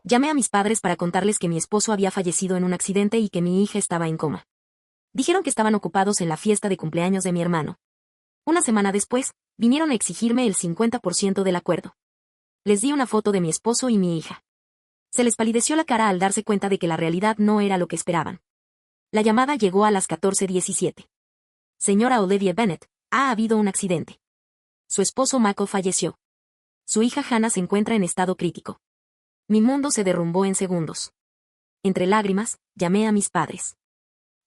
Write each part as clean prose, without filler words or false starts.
Llamé a mis padres para contarles que mi esposo había fallecido en un accidente y que mi hija estaba en coma. Dijeron que estaban ocupados en la fiesta de cumpleaños de mi hermano. Una semana después, vinieron a exigirme el 50% del acuerdo. Les di una foto de mi esposo y mi hija. Se les palideció la cara al darse cuenta de que la realidad no era lo que esperaban. La llamada llegó a las 14:17. Señora Olivia Bennett, ha habido un accidente. Su esposo Mako falleció. Su hija Hannah se encuentra en estado crítico. Mi mundo se derrumbó en segundos. Entre lágrimas, llamé a mis padres.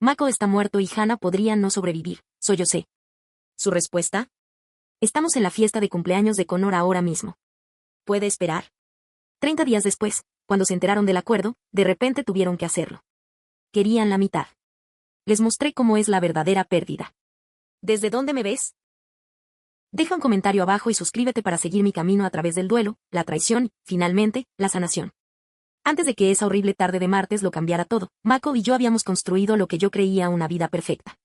Mako está muerto y Hannah podría no sobrevivir, sollocé. ¿Su respuesta? Estamos en la fiesta de cumpleaños de Connor ahora mismo. ¿Puede esperar? 30 días después, cuando se enteraron del acuerdo, de repente tuvieron que hacerlo. Querían la mitad. Les mostré cómo es la verdadera pérdida. ¿Desde dónde me ves? Deja un comentario abajo y suscríbete para seguir mi camino a través del duelo, la traición y, finalmente, la sanación. Antes de que esa horrible tarde de martes lo cambiara todo, Mako y yo habíamos construido lo que yo creía una vida perfecta.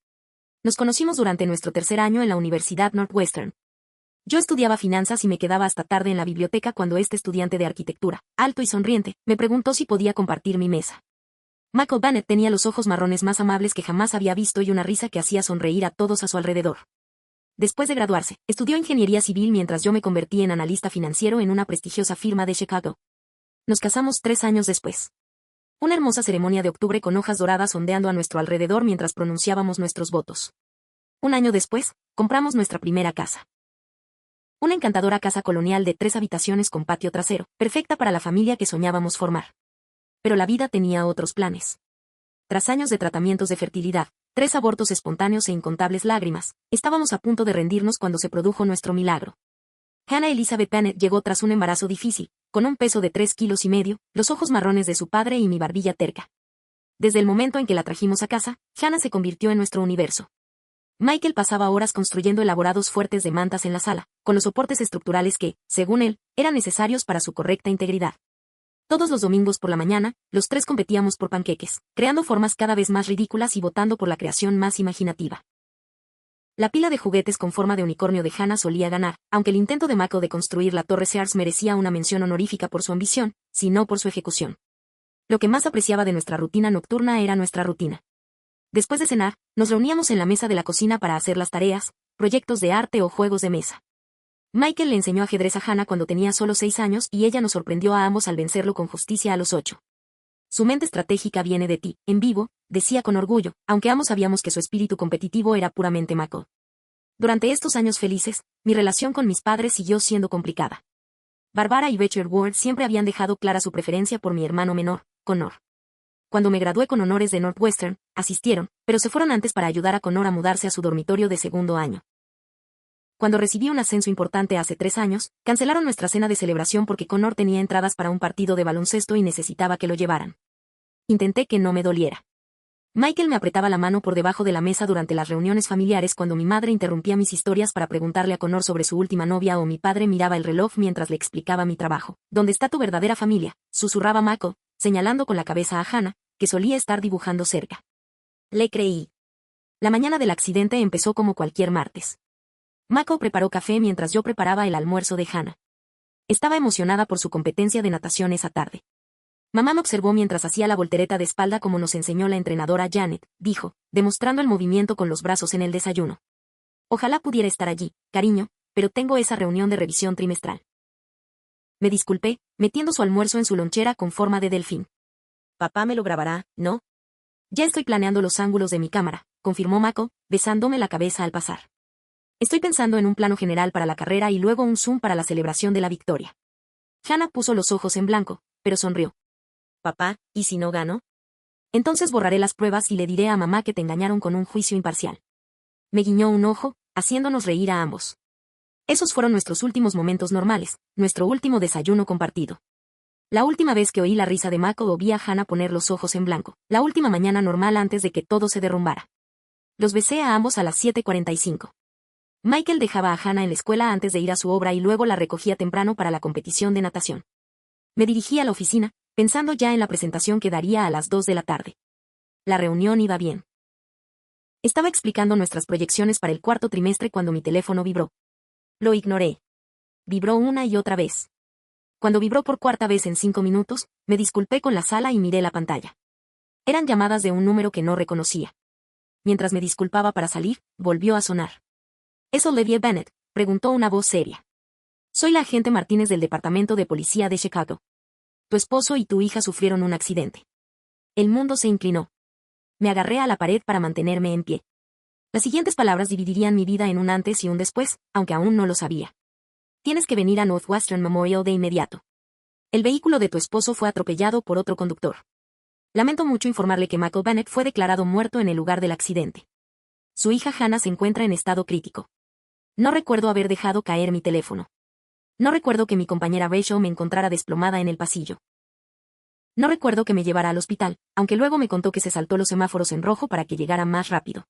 Nos conocimos durante nuestro tercer año en la Universidad Northwestern. Yo estudiaba finanzas y me quedaba hasta tarde en la biblioteca cuando este estudiante de arquitectura, alto y sonriente, me preguntó si podía compartir mi mesa. Mako Bennett tenía los ojos marrones más amables que jamás había visto y una risa que hacía sonreír a todos a su alrededor. Después de graduarse, estudió ingeniería civil mientras yo me convertí en analista financiero en una prestigiosa firma de Chicago. Nos casamos 3 años después. Una hermosa ceremonia de octubre con hojas doradas ondeando a nuestro alrededor mientras pronunciábamos nuestros votos. Un año después, compramos nuestra primera casa. Una encantadora casa colonial de 3 habitaciones con patio trasero, perfecta para la familia que soñábamos formar. Pero la vida tenía otros planes. Tras años de tratamientos de fertilidad, 3 abortos espontáneos e incontables lágrimas, estábamos a punto de rendirnos cuando se produjo nuestro milagro. Hannah Elizabeth Bennett llegó tras un embarazo difícil, con un peso de 3,5 kilos, los ojos marrones de su padre y mi barbilla terca. Desde el momento en que la trajimos a casa, Hannah se convirtió en nuestro universo. Michael pasaba horas construyendo elaborados fuertes de mantas en la sala, con los soportes estructurales que, según él, eran necesarios para su correcta integridad. Todos los domingos por la mañana, los 3 competíamos por panqueques, creando formas cada vez más ridículas y votando por la creación más imaginativa. La pila de juguetes con forma de unicornio de Hannah solía ganar, aunque el intento de Mako de construir la Torre Sears merecía una mención honorífica por su ambición, si no por su ejecución. Lo que más apreciaba de nuestra rutina nocturna era nuestra rutina. Después de cenar, nos reuníamos en la mesa de la cocina para hacer las tareas, proyectos de arte o juegos de mesa. Michael le enseñó ajedrez a Hannah cuando tenía solo 6 años y ella nos sorprendió a ambos al vencerlo con justicia a los 8. Su mente estratégica viene de ti, en vivo, decía con orgullo, aunque ambos sabíamos que su espíritu competitivo era puramente Mako. Durante estos años felices, mi relación con mis padres siguió siendo complicada. Barbara y Richard Ward siempre habían dejado clara su preferencia por mi hermano menor, Connor. Cuando me gradué con honores de Northwestern, asistieron, pero se fueron antes para ayudar a Connor a mudarse a su dormitorio de segundo año. Cuando recibí un ascenso importante hace 3 años, cancelaron nuestra cena de celebración porque Connor tenía entradas para un partido de baloncesto y necesitaba que lo llevaran. Intenté que no me doliera. Michael me apretaba la mano por debajo de la mesa durante las reuniones familiares cuando mi madre interrumpía mis historias para preguntarle a Connor sobre su última novia o mi padre miraba el reloj mientras le explicaba mi trabajo. ¿Dónde está tu verdadera familia?, susurraba Mako, señalando con la cabeza a Hannah, que solía estar dibujando cerca. Le creí. La mañana del accidente empezó como cualquier martes. Mako preparó café mientras yo preparaba el almuerzo de Hannah. Estaba emocionada por su competencia de natación esa tarde. Mamá me observó mientras hacía la voltereta de espalda como nos enseñó la entrenadora Janet, dijo, demostrando el movimiento con los brazos en el desayuno. Ojalá pudiera estar allí, cariño, pero tengo esa reunión de revisión trimestral. Me disculpé, metiendo su almuerzo en su lonchera con forma de delfín. Papá me lo grabará, ¿no? Ya estoy planeando los ángulos de mi cámara, confirmó Mako, besándome la cabeza al pasar. Estoy pensando en un plano general para la carrera y luego un zoom para la celebración de la victoria. Hannah puso los ojos en blanco, pero sonrió. Papá, ¿y si no gano? Entonces borraré las pruebas y le diré a mamá que te engañaron con un juicio imparcial. Me guiñó un ojo, haciéndonos reír a ambos. Esos fueron nuestros últimos momentos normales, nuestro último desayuno compartido. La última vez que oí la risa de Mako o vi a Hannah poner los ojos en blanco, la última mañana normal antes de que todo se derrumbara. Los besé a ambos a las 7:45. Michael dejaba a Hannah en la escuela antes de ir a su obra y luego la recogía temprano para la competición de natación. Me dirigí a la oficina, pensando ya en la presentación que daría a las 2 de la tarde. La reunión iba bien. Estaba explicando nuestras proyecciones para el 4º trimestre cuando mi teléfono vibró. Lo ignoré. Vibró una y otra vez. Cuando vibró por cuarta vez en 5 minutos, me disculpé con la sala y miré la pantalla. Eran llamadas de un número que no reconocía. Mientras me disculpaba para salir, volvió a sonar. ¿Es Olivia Bennett?, preguntó una voz seria. Soy la agente Martínez del Departamento de Policía de Chicago. Tu esposo y tu hija sufrieron un accidente. El mundo se inclinó. Me agarré a la pared para mantenerme en pie. Las siguientes palabras dividirían mi vida en un antes y un después, aunque aún no lo sabía. Tienes que venir a Northwestern Memorial de inmediato. El vehículo de tu esposo fue atropellado por otro conductor. Lamento mucho informarle que Michael Bennett fue declarado muerto en el lugar del accidente. Su hija Hannah se encuentra en estado crítico. No recuerdo haber dejado caer mi teléfono. No recuerdo que mi compañera Rachel me encontrara desplomada en el pasillo. No recuerdo que me llevara al hospital, aunque luego me contó que se saltó los semáforos en rojo para que llegara más rápido.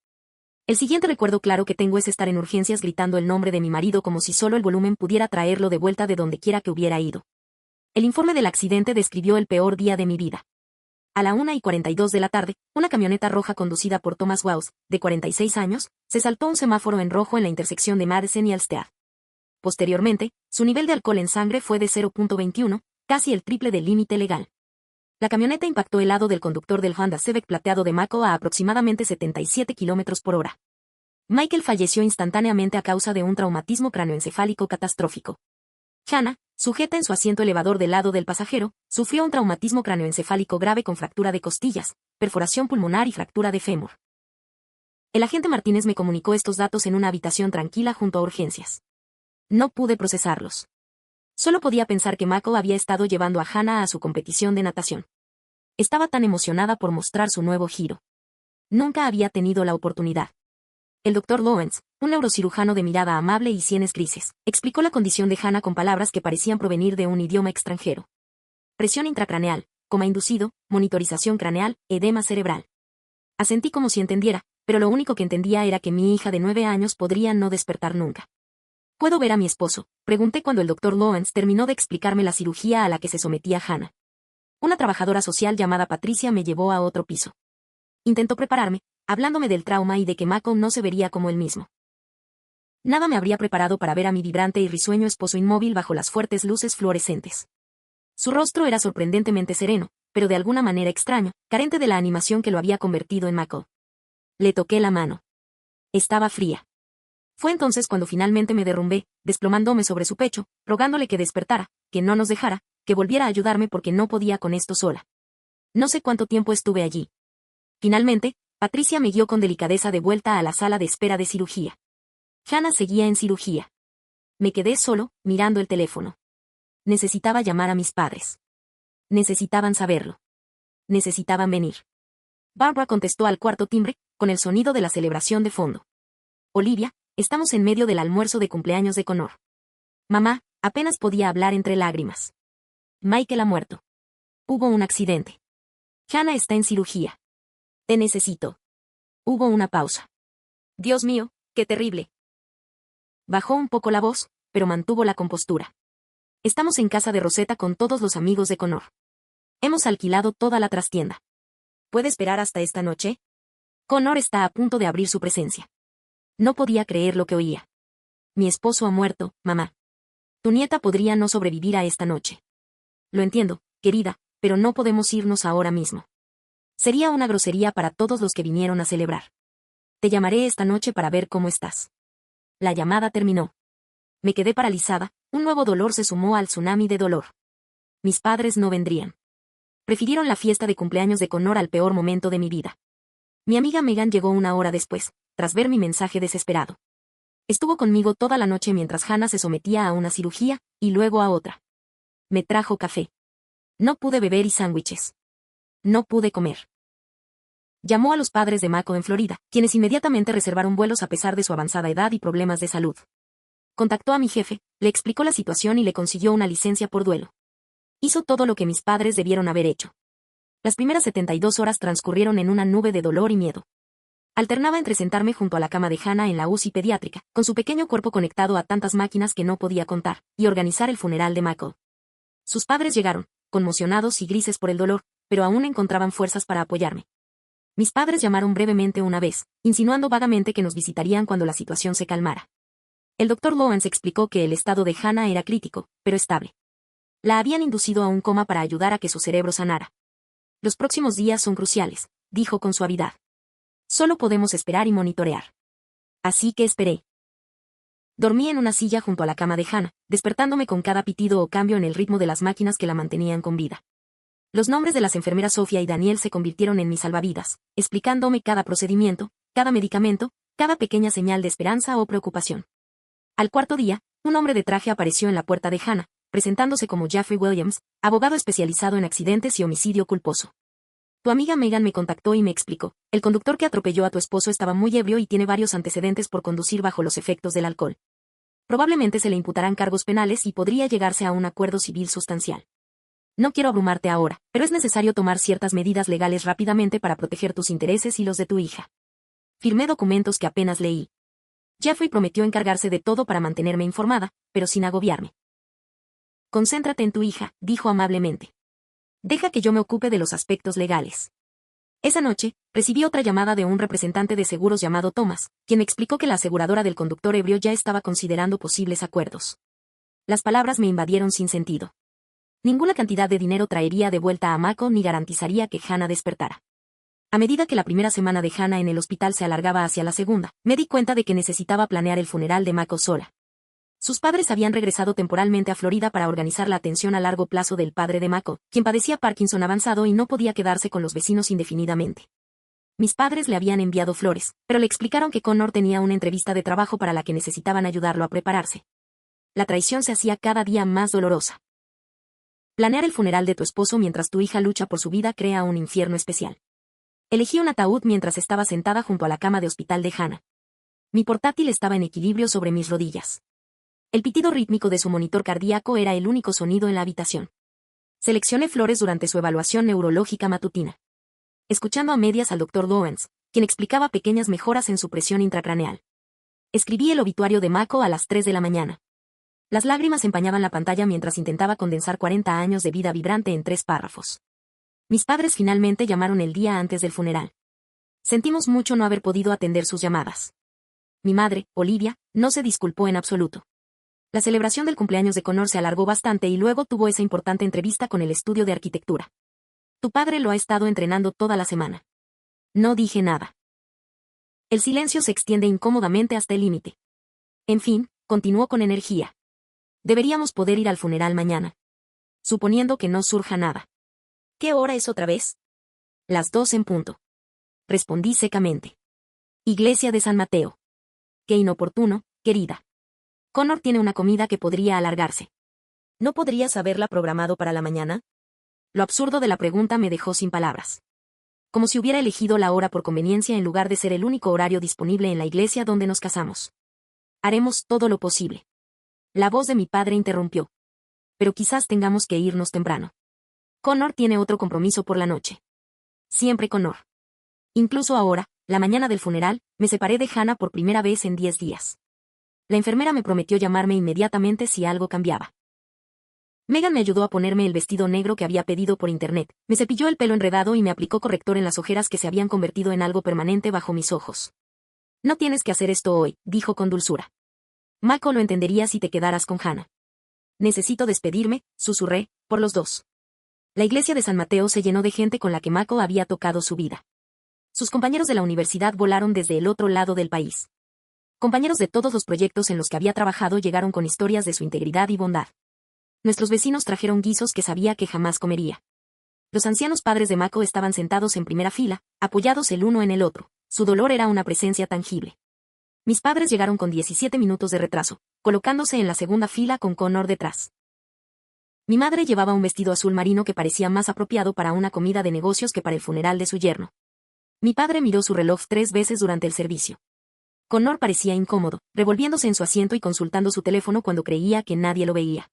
El siguiente recuerdo claro que tengo es estar en urgencias gritando el nombre de mi marido como si solo el volumen pudiera traerlo de vuelta de donde quiera que hubiera ido. El informe del accidente describió el peor día de mi vida. A la 1:42 de la tarde, una camioneta roja conducida por Thomas Wells, de 46 años, se saltó un semáforo en rojo en la intersección de Madison y Alstead. Posteriormente, su nivel de alcohol en sangre fue de 0.21, casi el triple del límite legal. La camioneta impactó el lado del conductor del Honda Civic plateado de Michael a aproximadamente 77 km por hora. Michael falleció instantáneamente a causa de un traumatismo cráneoencefálico catastrófico. Hannah, sujeta en su asiento elevador del lado del pasajero, sufrió un traumatismo cráneoencefálico grave con fractura de costillas, perforación pulmonar y fractura de fémur. El agente Martínez me comunicó estos datos en una habitación tranquila junto a urgencias. No pude procesarlos. Solo podía pensar que Michael había estado llevando a Hannah a su competición de natación. Estaba tan emocionada por mostrar su nuevo giro. Nunca había tenido la oportunidad. El Dr. Lawrence, un neurocirujano de mirada amable y sienes grises, explicó la condición de Hannah con palabras que parecían provenir de un idioma extranjero. Presión intracraneal, coma inducido, monitorización craneal, edema cerebral. Asentí como si entendiera, pero lo único que entendía era que mi hija de 9 años podría no despertar nunca. ¿Puedo ver a mi esposo?, pregunté cuando el Dr. Lawrence terminó de explicarme la cirugía a la que se sometía Hannah. Una trabajadora social llamada Patricia me llevó a otro piso. Intentó prepararme, hablándome del trauma y de que Michael no se vería como él mismo. Nada me habría preparado para ver a mi vibrante y risueño esposo inmóvil bajo las fuertes luces fluorescentes. Su rostro era sorprendentemente sereno, pero de alguna manera extraño, carente de la animación que lo había convertido en Michael. Le toqué la mano. Estaba fría. Fue entonces cuando finalmente me derrumbé, desplomándome sobre su pecho, rogándole que despertara, que no nos dejara, que volviera a ayudarme porque no podía con esto sola. No sé cuánto tiempo estuve allí. Finalmente, Patricia me guió con delicadeza de vuelta a la sala de espera de cirugía. Hannah seguía en cirugía. Me quedé solo, mirando el teléfono. Necesitaba llamar a mis padres. Necesitaban saberlo. Necesitaban venir. Barbara contestó al cuarto timbre, con el sonido de la celebración de fondo. Olivia, estamos en medio del almuerzo de cumpleaños de Connor. Mamá, apenas podía hablar entre lágrimas. Michael ha muerto. Hubo un accidente. Hannah está en cirugía. Te necesito. Hubo una pausa. Dios mío, qué terrible. Bajó un poco la voz, pero mantuvo la compostura. Estamos en casa de Rosetta con todos los amigos de Connor. Hemos alquilado toda la trastienda. ¿Puede esperar hasta esta noche? Connor está a punto de abrir su presencia. No podía creer lo que oía. Mi esposo ha muerto, mamá. Tu nieta podría no sobrevivir a esta noche. Lo entiendo, querida, pero no podemos irnos ahora mismo. Sería una grosería para todos los que vinieron a celebrar. Te llamaré esta noche para ver cómo estás. La llamada terminó. Me quedé paralizada, un nuevo dolor se sumó al tsunami de dolor. Mis padres no vendrían. Prefirieron la fiesta de cumpleaños de Connor al peor momento de mi vida. Mi amiga Megan llegó una hora después, tras ver mi mensaje desesperado. Estuvo conmigo toda la noche mientras Hannah se sometía a una cirugía, y luego a otra. Me trajo café. No pude beber y sándwiches. No pude comer. Llamó a los padres de Mako en Florida, quienes inmediatamente reservaron vuelos a pesar de su avanzada edad y problemas de salud. Contactó a mi jefe, le explicó la situación y le consiguió una licencia por duelo. Hizo todo lo que mis padres debieron haber hecho. Las primeras 72 horas transcurrieron en una nube de dolor y miedo. Alternaba entre sentarme junto a la cama de Hannah en la UCI pediátrica, con su pequeño cuerpo conectado a tantas máquinas que no podía contar, y organizar el funeral de Michael. Sus padres llegaron, conmocionados y grises por el dolor, pero aún encontraban fuerzas para apoyarme. Mis padres llamaron brevemente una vez, insinuando vagamente que nos visitarían cuando la situación se calmara. El Dr. Lawrence explicó que el estado de Hannah era crítico, pero estable. La habían inducido a un coma para ayudar a que su cerebro sanara. Los próximos días son cruciales, dijo con suavidad. Solo podemos esperar y monitorear. Así que esperé. Dormí en una silla junto a la cama de Hannah, despertándome con cada pitido o cambio en el ritmo de las máquinas que la mantenían con vida. Los nombres de las enfermeras Sofía y Daniel se convirtieron en mis salvavidas, explicándome cada procedimiento, cada medicamento, cada pequeña señal de esperanza o preocupación. Al cuarto día, un hombre de traje apareció en la puerta de Hannah, presentándose como Jeffrey Williams, abogado especializado en accidentes y homicidio culposo. Tu amiga Megan me contactó y me explicó, el conductor que atropelló a tu esposo estaba muy ebrio y tiene varios antecedentes por conducir bajo los efectos del alcohol. Probablemente se le imputarán cargos penales y podría llegarse a un acuerdo civil sustancial. No quiero abrumarte ahora, pero es necesario tomar ciertas medidas legales rápidamente para proteger tus intereses y los de tu hija. Firmé documentos que apenas leí. Jeffrey prometió encargarse de todo para mantenerme informada, pero sin agobiarme. Concéntrate en tu hija, dijo amablemente. Deja que yo me ocupe de los aspectos legales. Esa noche, recibí otra llamada de un representante de seguros llamado Thomas, quien me explicó que la aseguradora del conductor ebrio ya estaba considerando posibles acuerdos. Las palabras me invadieron sin sentido. Ninguna cantidad de dinero traería de vuelta a Mako ni garantizaría que Hannah despertara. A medida que la primera semana de Hannah en el hospital se alargaba hacia la segunda, me di cuenta de que necesitaba planear el funeral de Mako sola. Sus padres habían regresado temporalmente a Florida para organizar la atención a largo plazo del padre de Mako, quien padecía Parkinson avanzado y no podía quedarse con los vecinos indefinidamente. Mis padres le habían enviado flores, pero le explicaron que Connor tenía una entrevista de trabajo para la que necesitaban ayudarlo a prepararse. La traición se hacía cada día más dolorosa. Planear el funeral de tu esposo mientras tu hija lucha por su vida crea un infierno especial. Elegí un ataúd mientras estaba sentada junto a la cama de hospital de Hannah. Mi portátil estaba en equilibrio sobre mis rodillas. El pitido rítmico de su monitor cardíaco era el único sonido en la habitación. Seleccioné flores durante su evaluación neurológica matutina. Escuchando a medias al Dr. Lawrence, quien explicaba pequeñas mejoras en su presión intracraneal. Escribí el obituario de Mako a las 3 de la mañana. Las lágrimas empañaban la pantalla mientras intentaba condensar 40 años de vida vibrante en 3 párrafos. Mis padres finalmente llamaron el día antes del funeral. Sentimos mucho no haber podido atender sus llamadas. Mi madre, Olivia, no se disculpó en absoluto. La celebración del cumpleaños de Connor se alargó bastante y luego tuvo esa importante entrevista con el estudio de arquitectura. Tu padre lo ha estado entrenando toda la semana. No dije nada. El silencio se extiende incómodamente hasta el límite. En fin, continuó con energía. Deberíamos poder ir al funeral mañana. Suponiendo que no surja nada. ¿Qué hora es otra vez? Las 2 en punto. Respondí secamente. Iglesia de San Mateo. Qué inoportuno, querida. Connor tiene una comida que podría alargarse. ¿No podrías haberla programado para la mañana? Lo absurdo de la pregunta me dejó sin palabras. Como si hubiera elegido la hora por conveniencia en lugar de ser el único horario disponible en la iglesia donde nos casamos. Haremos todo lo posible. La voz de mi padre interrumpió. Pero quizás tengamos que irnos temprano. Connor tiene otro compromiso por la noche. Siempre Connor. Incluso ahora, la mañana del funeral, me separé de Hannah por primera vez en 10 días. La enfermera me prometió llamarme inmediatamente si algo cambiaba. Megan me ayudó a ponerme el vestido negro que había pedido por internet, me cepilló el pelo enredado y me aplicó corrector en las ojeras que se habían convertido en algo permanente bajo mis ojos. No tienes que hacer esto hoy, dijo con dulzura. Mako lo entendería si te quedaras con Hannah. Necesito despedirme, susurré, por los dos. La iglesia de San Mateo se llenó de gente con la que Mako había tocado su vida. Sus compañeros de la universidad volaron desde el otro lado del país. Compañeros de todos los proyectos en los que había trabajado llegaron con historias de su integridad y bondad. Nuestros vecinos trajeron guisos que sabía que jamás comería. Los ancianos padres de Mako estaban sentados en primera fila, apoyados el uno en el otro. Su dolor era una presencia tangible. Mis padres llegaron con 17 minutos de retraso, colocándose en la segunda fila con Connor detrás. Mi madre llevaba un vestido azul marino que parecía más apropiado para una comida de negocios que para el funeral de su yerno. Mi padre miró su reloj 3 veces durante el servicio. Connor parecía incómodo, revolviéndose en su asiento y consultando su teléfono cuando creía que nadie lo veía.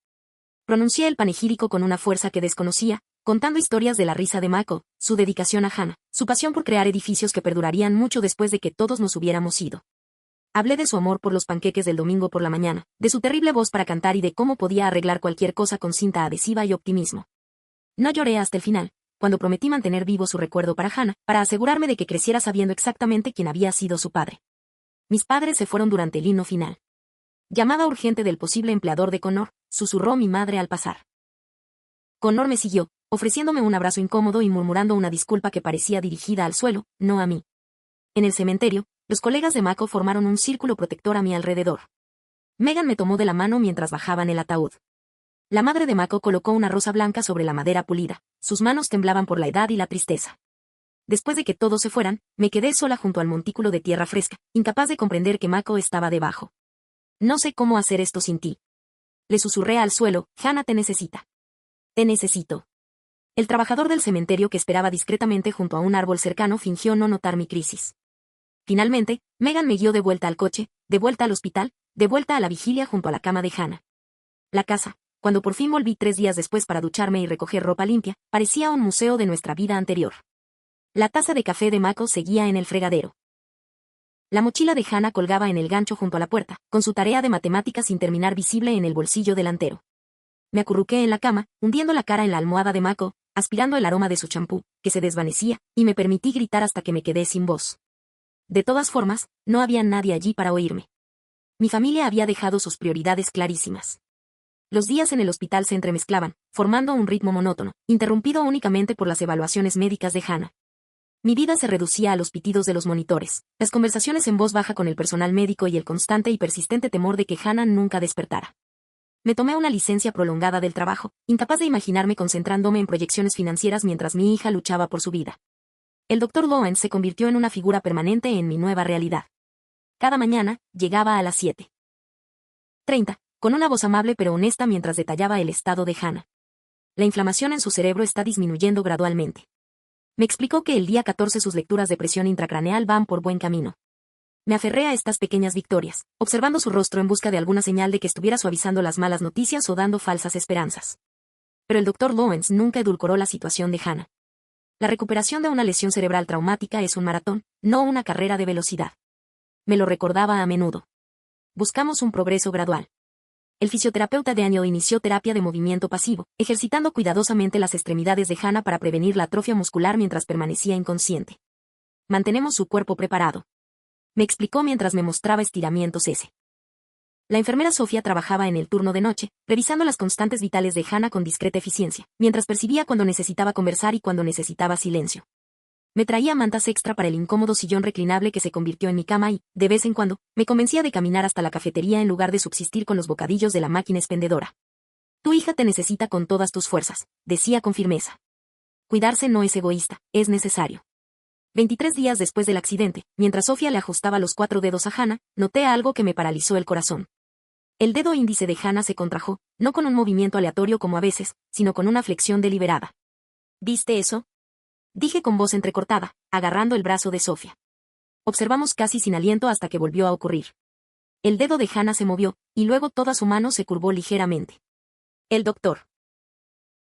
Pronuncié el panegírico con una fuerza que desconocía, contando historias de la risa de Mako, su dedicación a Hannah, su pasión por crear edificios que perdurarían mucho después de que todos nos hubiéramos ido. Hablé de su amor por los panqueques del domingo por la mañana, de su terrible voz para cantar y de cómo podía arreglar cualquier cosa con cinta adhesiva y optimismo. No lloré hasta el final, cuando prometí mantener vivo su recuerdo para Hannah, para asegurarme de que creciera sabiendo exactamente quién había sido su padre. Mis padres se fueron durante el himno final. Llamada urgente del posible empleador de Connor, susurró mi madre al pasar. Connor me siguió, ofreciéndome un abrazo incómodo y murmurando una disculpa que parecía dirigida al suelo, no a mí. En el cementerio, los colegas de Mako formaron un círculo protector a mi alrededor. Megan me tomó de la mano mientras bajaban el ataúd. La madre de Mako colocó una rosa blanca sobre la madera pulida. Sus manos temblaban por la edad y la tristeza. Después de que todos se fueran, me quedé sola junto al montículo de tierra fresca, incapaz de comprender que Mako estaba debajo. No sé cómo hacer esto sin ti. Le susurré al suelo, Hannah te necesita. Te necesito. El trabajador del cementerio que esperaba discretamente junto a un árbol cercano fingió no notar mi crisis. Finalmente, Megan me guió de vuelta al coche, de vuelta al hospital, de vuelta a la vigilia junto a la cama de Hannah. La casa, cuando por fin volví 3 días después para ducharme y recoger ropa limpia, parecía un museo de nuestra vida anterior. La taza de café de Mako seguía en el fregadero. La mochila de Hannah colgaba en el gancho junto a la puerta, con su tarea de matemáticas sin terminar visible en el bolsillo delantero. Me acurruqué en la cama, hundiendo la cara en la almohada de Mako, aspirando el aroma de su champú, que se desvanecía, y me permití gritar hasta que me quedé sin voz. De todas formas, no había nadie allí para oírme. Mi familia había dejado sus prioridades clarísimas. Los días en el hospital se entremezclaban, formando un ritmo monótono, interrumpido únicamente por las evaluaciones médicas de Hannah. Mi vida se reducía a los pitidos de los monitores, las conversaciones en voz baja con el personal médico y el constante y persistente temor de que Hannah nunca despertara. Me tomé una licencia prolongada del trabajo, incapaz de imaginarme concentrándome en proyecciones financieras mientras mi hija luchaba por su vida. El Dr. Lawrence se convirtió en una figura permanente en mi nueva realidad. Cada mañana, llegaba a las 7:30, con una voz amable pero honesta mientras detallaba el estado de Hannah. La inflamación en su cerebro está disminuyendo gradualmente. Me explicó que el día 14 sus lecturas de presión intracraneal van por buen camino. Me aferré a estas pequeñas victorias, observando su rostro en busca de alguna señal de que estuviera suavizando las malas noticias o dando falsas esperanzas. Pero el Dr. Lawrence nunca edulcoró la situación de Hannah. La recuperación de una lesión cerebral traumática es un maratón, no una carrera de velocidad. Me lo recordaba a menudo. Buscamos un progreso gradual. El fisioterapeuta Daniel inició terapia de movimiento pasivo, ejercitando cuidadosamente las extremidades de Hannah para prevenir la atrofia muscular mientras permanecía inconsciente. Mantenemos su cuerpo preparado. Me explicó mientras me mostraba estiramientos S. La enfermera Sofía trabajaba en el turno de noche, revisando las constantes vitales de Hannah con discreta eficiencia, mientras percibía cuando necesitaba conversar y cuando necesitaba silencio. Me traía mantas extra para el incómodo sillón reclinable que se convirtió en mi cama y, de vez en cuando, me convencía de caminar hasta la cafetería en lugar de subsistir con los bocadillos de la máquina expendedora. Tu hija te necesita con todas tus fuerzas, decía con firmeza. Cuidarse no es egoísta, es necesario. 23 días después del accidente, mientras Sofía le ajustaba los 4 dedos a Hannah, noté algo que me paralizó el corazón. El dedo índice de Hannah se contrajo, no con un movimiento aleatorio como a veces, sino con una flexión deliberada. ¿Viste eso? Dije con voz entrecortada, agarrando el brazo de Sofía. Observamos casi sin aliento hasta que volvió a ocurrir. El dedo de Hannah se movió, y luego toda su mano se curvó ligeramente. El doctor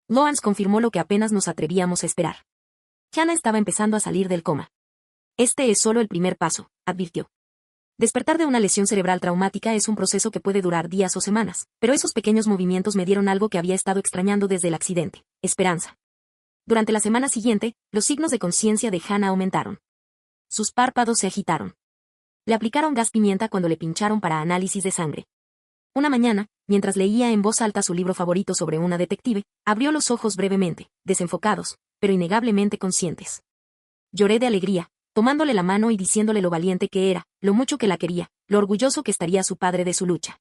Lawrence confirmó lo que apenas nos atrevíamos a esperar. Hannah estaba empezando a salir del coma. Este es solo el primer paso, advirtió. Despertar de una lesión cerebral traumática es un proceso que puede durar días o semanas, pero esos pequeños movimientos me dieron algo que había estado extrañando desde el accidente: esperanza. Durante la semana siguiente, los signos de conciencia de Hannah aumentaron. Sus párpados se agitaron. Le aplicaron gas pimienta cuando le pincharon para análisis de sangre. Una mañana, mientras leía en voz alta su libro favorito sobre una detective, abrió los ojos brevemente, desenfocados, pero innegablemente conscientes. Lloré de alegría, tomándole la mano y diciéndole lo valiente que era, lo mucho que la quería, lo orgulloso que estaría su padre de su lucha.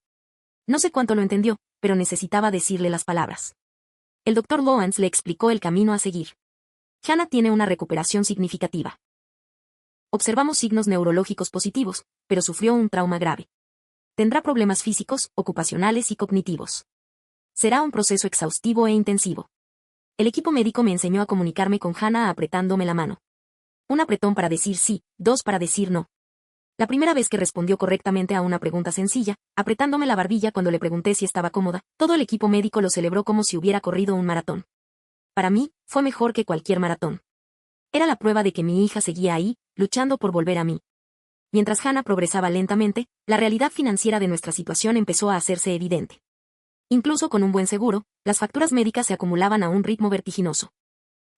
No sé cuánto lo entendió, pero necesitaba decirle las palabras. El Dr. Lawrence le explicó el camino a seguir. Hannah tiene una recuperación significativa. Observamos signos neurológicos positivos, pero sufrió un trauma grave. Tendrá problemas físicos, ocupacionales y cognitivos. Será un proceso exhaustivo e intensivo. El equipo médico me enseñó a comunicarme con Hannah apretándome la mano. Un apretón para decir sí, 2 para decir no. La primera vez que respondió correctamente a una pregunta sencilla, apretándome la barbilla cuando le pregunté si estaba cómoda, todo el equipo médico lo celebró como si hubiera corrido un maratón. Para mí, fue mejor que cualquier maratón. Era la prueba de que mi hija seguía ahí, luchando por volver a mí. Mientras Hannah progresaba lentamente, la realidad financiera de nuestra situación empezó a hacerse evidente. Incluso con un buen seguro, las facturas médicas se acumulaban a un ritmo vertiginoso.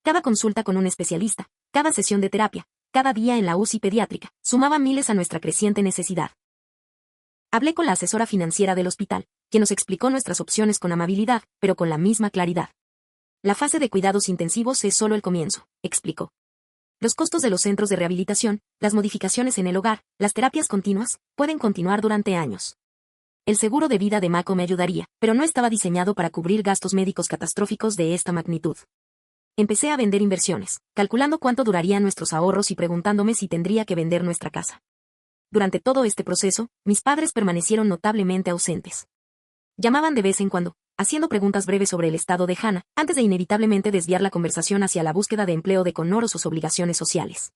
Cada consulta con un especialista, cada sesión de terapia, cada día en la UCI pediátrica, sumaba miles a nuestra creciente necesidad. Hablé con la asesora financiera del hospital, quien nos explicó nuestras opciones con amabilidad, pero con la misma claridad. La fase de cuidados intensivos es solo el comienzo, explicó. Los costos de los centros de rehabilitación, las modificaciones en el hogar, las terapias continuas, pueden continuar durante años. El seguro de vida de Mako me ayudaría, pero no estaba diseñado para cubrir gastos médicos catastróficos de esta magnitud. Empecé a vender inversiones, calculando cuánto durarían nuestros ahorros y preguntándome si tendría que vender nuestra casa. Durante todo este proceso, mis padres permanecieron notablemente ausentes. Llamaban de vez en cuando, haciendo preguntas breves sobre el estado de Hannah, antes de inevitablemente desviar la conversación hacia la búsqueda de empleo de Connor o sus obligaciones sociales.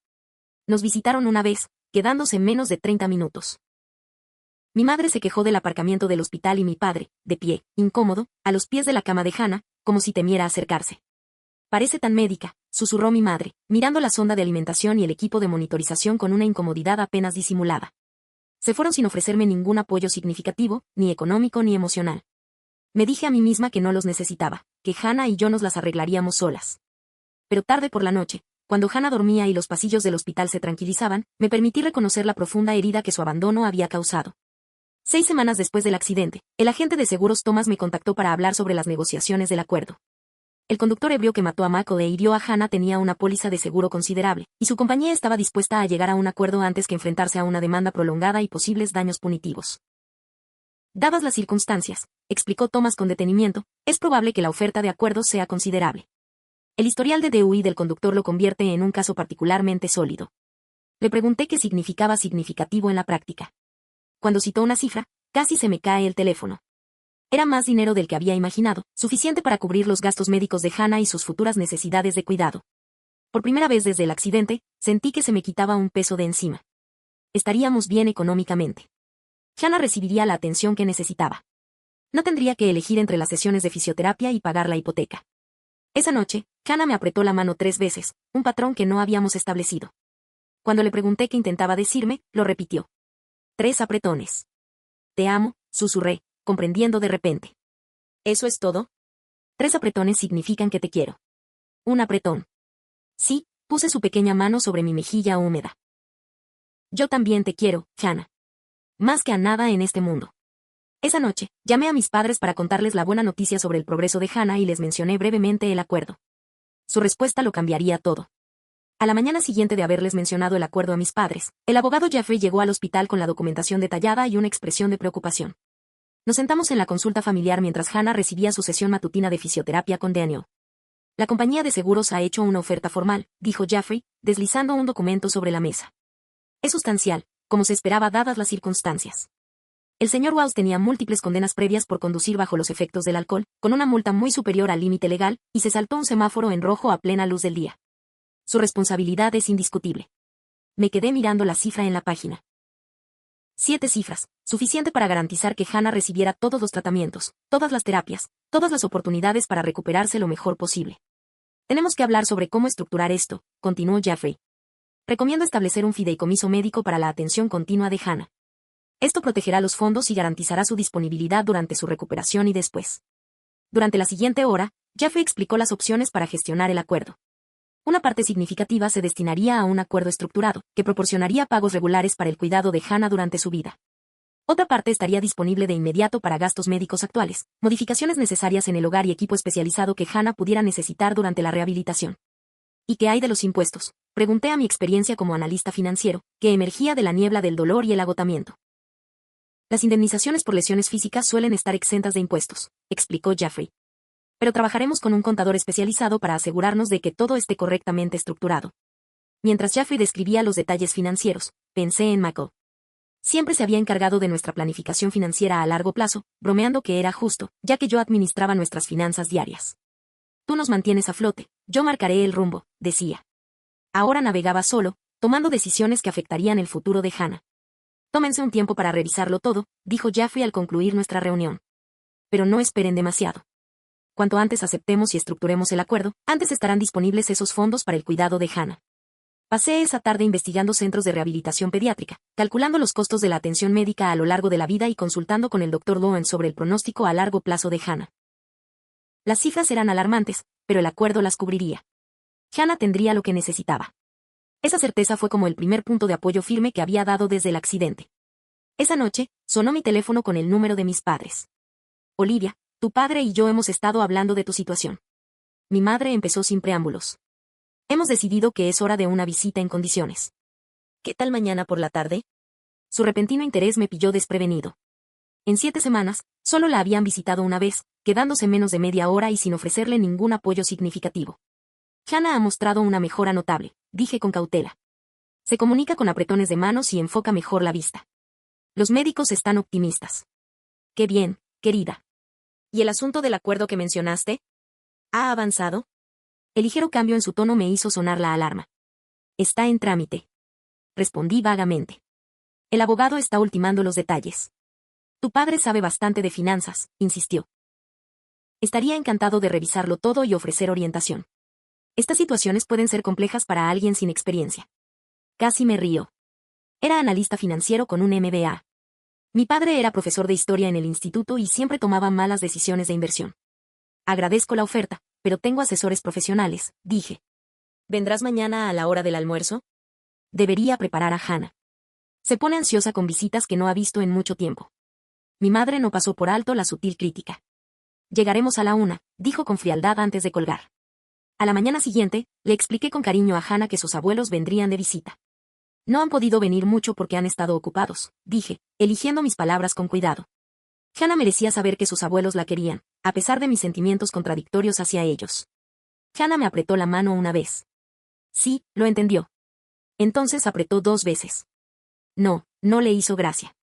Nos visitaron una vez, quedándose menos de 30 minutos. Mi madre se quejó del aparcamiento del hospital y mi padre, de pie, incómodo, a los pies de la cama de Hannah, como si temiera acercarse. Parece tan médica, susurró mi madre, mirando la sonda de alimentación y el equipo de monitorización con una incomodidad apenas disimulada. Se fueron sin ofrecerme ningún apoyo significativo, ni económico ni emocional. Me dije a mí misma que no los necesitaba, que Hannah y yo nos las arreglaríamos solas. Pero tarde por la noche, cuando Hannah dormía y los pasillos del hospital se tranquilizaban, me permití reconocer la profunda herida que su abandono había causado. 6 semanas después del accidente, el agente de seguros Thomas me contactó para hablar sobre las negociaciones del acuerdo. El conductor ebrio que mató a Michael e hirió a Hannah tenía una póliza de seguro considerable, y su compañía estaba dispuesta a llegar a un acuerdo antes que enfrentarse a una demanda prolongada y posibles daños punitivos. Dadas las circunstancias, explicó Thomas con detenimiento, es probable que la oferta de acuerdo sea considerable. El historial de DUI del conductor lo convierte en un caso particularmente sólido. Le pregunté qué significaba significativo en la práctica. Cuando citó una cifra, casi se me cae el teléfono. Era más dinero del que había imaginado, suficiente para cubrir los gastos médicos de Hannah y sus futuras necesidades de cuidado. Por primera vez desde el accidente, sentí que se me quitaba un peso de encima. Estaríamos bien económicamente. Hannah recibiría la atención que necesitaba. No tendría que elegir entre las sesiones de fisioterapia y pagar la hipoteca. Esa noche, Hannah me apretó la mano 3 veces, un patrón que no habíamos establecido. Cuando le pregunté qué intentaba decirme, lo repitió. 3 apretones. Te amo, susurré, comprendiendo de repente. ¿Eso es todo? 3 apretones significan que te quiero. Un apretón. Sí, puse su pequeña mano sobre mi mejilla húmeda. Yo también te quiero, Hannah. Más que a nada en este mundo. Esa noche, llamé a mis padres para contarles la buena noticia sobre el progreso de Hannah y les mencioné brevemente el acuerdo. Su respuesta lo cambiaría todo. A la mañana siguiente de haberles mencionado el acuerdo a mis padres, el abogado Jeffrey llegó al hospital con la documentación detallada y una expresión de preocupación. Nos sentamos en la consulta familiar mientras Hannah recibía su sesión matutina de fisioterapia con Daniel. La compañía de seguros ha hecho una oferta formal, dijo Jeffrey, deslizando un documento sobre la mesa. Es sustancial, como se esperaba dadas las circunstancias. El señor Walsh tenía múltiples condenas previas por conducir bajo los efectos del alcohol, con una multa muy superior al límite legal, y se saltó un semáforo en rojo a plena luz del día. Su responsabilidad es indiscutible. Me quedé mirando la cifra en la página. 7 cifras, suficiente para garantizar que Hannah recibiera todos los tratamientos, todas las terapias, todas las oportunidades para recuperarse lo mejor posible. Tenemos que hablar sobre cómo estructurar esto, continuó Jeffrey. Recomiendo establecer un fideicomiso médico para la atención continua de Hannah. Esto protegerá los fondos y garantizará su disponibilidad durante su recuperación y después. Durante la siguiente hora, Jeffrey explicó las opciones para gestionar el acuerdo. Una parte significativa se destinaría a un acuerdo estructurado, que proporcionaría pagos regulares para el cuidado de Hannah durante su vida. Otra parte estaría disponible de inmediato para gastos médicos actuales, modificaciones necesarias en el hogar y equipo especializado que Hannah pudiera necesitar durante la rehabilitación. ¿Y qué hay de los impuestos?, pregunté a mi experiencia como analista financiero, que emergía de la niebla del dolor y el agotamiento. Las indemnizaciones por lesiones físicas suelen estar exentas de impuestos, explicó Jeffrey. Pero trabajaremos con un contador especializado para asegurarnos de que todo esté correctamente estructurado. Mientras Jeffrey describía los detalles financieros, pensé en Michael. Siempre se había encargado de nuestra planificación financiera a largo plazo, bromeando que era justo, ya que yo administraba nuestras finanzas diarias. Tú nos mantienes a flote, yo marcaré el rumbo, decía. Ahora navegaba solo, tomando decisiones que afectarían el futuro de Hannah. Tómense un tiempo para revisarlo todo, dijo Jeffrey al concluir nuestra reunión. Pero no esperen demasiado. Cuanto antes aceptemos y estructuremos el acuerdo, antes estarán disponibles esos fondos para el cuidado de Hannah. Pasé esa tarde investigando centros de rehabilitación pediátrica, calculando los costos de la atención médica a lo largo de la vida y consultando con el Dr. Lowen sobre el pronóstico a largo plazo de Hannah. Las cifras eran alarmantes, pero el acuerdo las cubriría. Hannah tendría lo que necesitaba. Esa certeza fue como el primer punto de apoyo firme que había dado desde el accidente. Esa noche, sonó mi teléfono con el número de mis padres. Olivia, tu padre y yo hemos estado hablando de tu situación. Mi madre empezó sin preámbulos. Hemos decidido que es hora de una visita en condiciones. ¿Qué tal mañana por la tarde? Su repentino interés me pilló desprevenido. En 7 semanas, solo la habían visitado una vez, quedándose menos de media hora y sin ofrecerle ningún apoyo significativo. Hannah ha mostrado una mejora notable, dije con cautela. Se comunica con apretones de manos y enfoca mejor la vista. Los médicos están optimistas. Qué bien, querida. ¿Y el asunto del acuerdo que mencionaste? ¿Ha avanzado? El ligero cambio en su tono me hizo sonar la alarma. Está en trámite. Respondí vagamente. El abogado está ultimando los detalles. Tu padre sabe bastante de finanzas, insistió. Estaría encantado de revisarlo todo y ofrecer orientación. Estas situaciones pueden ser complejas para alguien sin experiencia. Casi me río. Era analista financiero con un MBA. Mi padre era profesor de historia en el instituto y siempre tomaba malas decisiones de inversión. Agradezco la oferta, pero tengo asesores profesionales, dije. ¿Vendrás mañana a la hora del almuerzo? Debería preparar a Hannah. Se pone ansiosa con visitas que no ha visto en mucho tiempo. Mi madre no pasó por alto la sutil crítica. Llegaremos a la 1, dijo con frialdad antes de colgar. A la mañana siguiente, le expliqué con cariño a Hannah que sus abuelos vendrían de visita. No han podido venir mucho porque han estado ocupados, dije, eligiendo mis palabras con cuidado. Hannah merecía saber que sus abuelos la querían, a pesar de mis sentimientos contradictorios hacia ellos. Hannah me apretó la mano una vez. Sí, lo entendió. Entonces apretó 2 veces. No, no le hizo gracia.